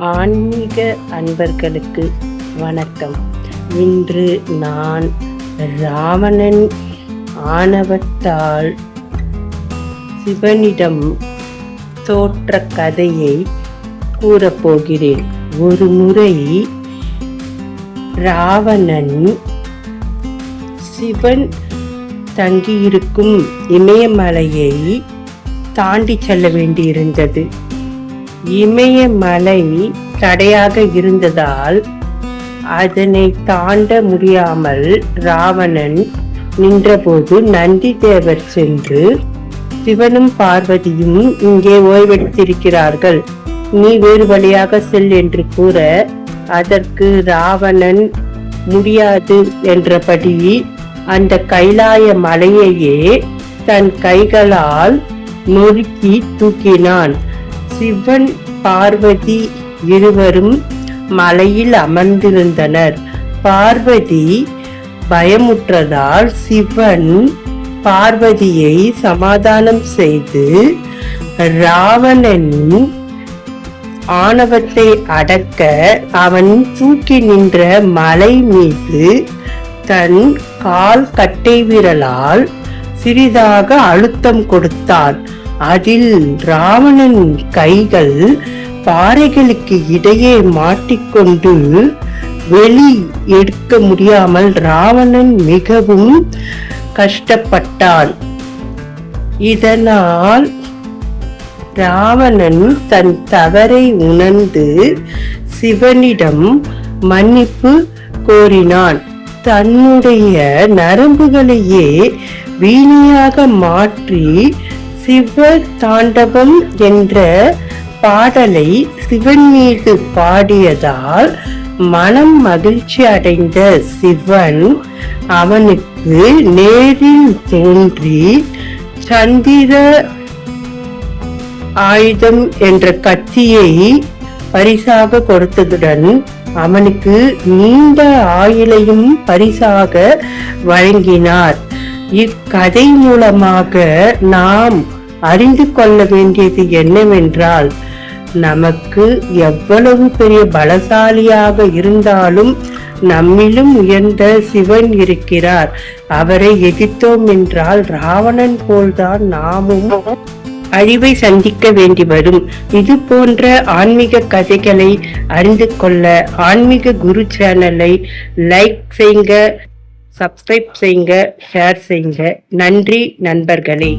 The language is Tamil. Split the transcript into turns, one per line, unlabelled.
ஆன்மீக அன்பர்களுக்கு வணக்கம். இன்று நான் ராவணன் ஆணவத்தால் சிவனிடம் தோற்ற கதையை கூறப்போகிறேன். ஒரு முறை ராவணன் சிவன் தங்கியிருக்கும் இமயமலையை தாண்டி செல்ல வேண்டியிருந்தது. இமயமலை தடையாக இருந்ததால் அதனை தாண்ட முடியாமல் ராவணன் நின்றபோது நந்தி தேவர் சென்று, சிவனும் பார்வதியும் இங்கே ஓய்வெடுத்திருக்கிறார்கள், நீ வேறு வழியாக செல் என்று கூற, அதற்கு ராவணன் முடியாது என்றபடி அந்த கைலாய மலையையே தன் கைகளால் நொறுக்கி தூக்கினான். சிவன் பார்வதி இருவரும் மலையில் அமர்ந்திருந்தனர். பார்வதி பயமுற்றதால் சிவன் பார்வதியை சமாதானம் செய்து ராவணனின் ஆணவத்தை அடக்க அவன் தூக்கி நின்ற மலை மீது தன் கால் கட்டை விரலால் சிறிதாக அழுத்தம் கொடுத்தான். அதில் ராவணன் கைகள் பாறைகளுக்கு இடையே மாட்டிக்கொண்டு வெளி எடுக்க முடியாமல் ராவணன் மிகவும் கஷ்டப்பட்டான். இதனால் ராவணன் தன் தவறை உணர்ந்து சிவனிடம் மன்னிப்பு கோரினான். தன்னுடைய நரம்புகளையே வீணையாக மாற்றி சிவ தாண்டவம் என்ற பாடலை சிவன் மீது பாடியதால் மனம் மகிழ்ச்சி அடைந்த சிவன் அவனுக்கு நேரில் தோன்றி சந்திர ஆயுதம் என்ற கத்தியை பரிசாக கொடுத்ததுடன் அவனுக்கு நீண்ட ஆயுளையும் பரிசாக வழங்கினார். இக்கதை மூலமாக நாம் அறிந்து கொள்ள வேண்டியது என்னவென்றால், நமக்கு எவ்வளவு பெரிய பலசாலியாக இருந்தாலும் நம்மிலும் உயர்ந்த சிவன் இருக்கிறார். அவரை எதிர்த்தோம் என்றால் ராவணன் போல்தான் நாமும் அழிவை சந்திக்க வேண்டி வரும். இது போன்ற ஆன்மீக கதைகளை அறிந்து கொள்ள ஆன்மீக குரு சேனலை லைக் செய்யுங்க, சப்ஸ்கிரைப் செய்யுங்க, ஷேர் செய்யுங்க. நன்றி நண்பர்களே.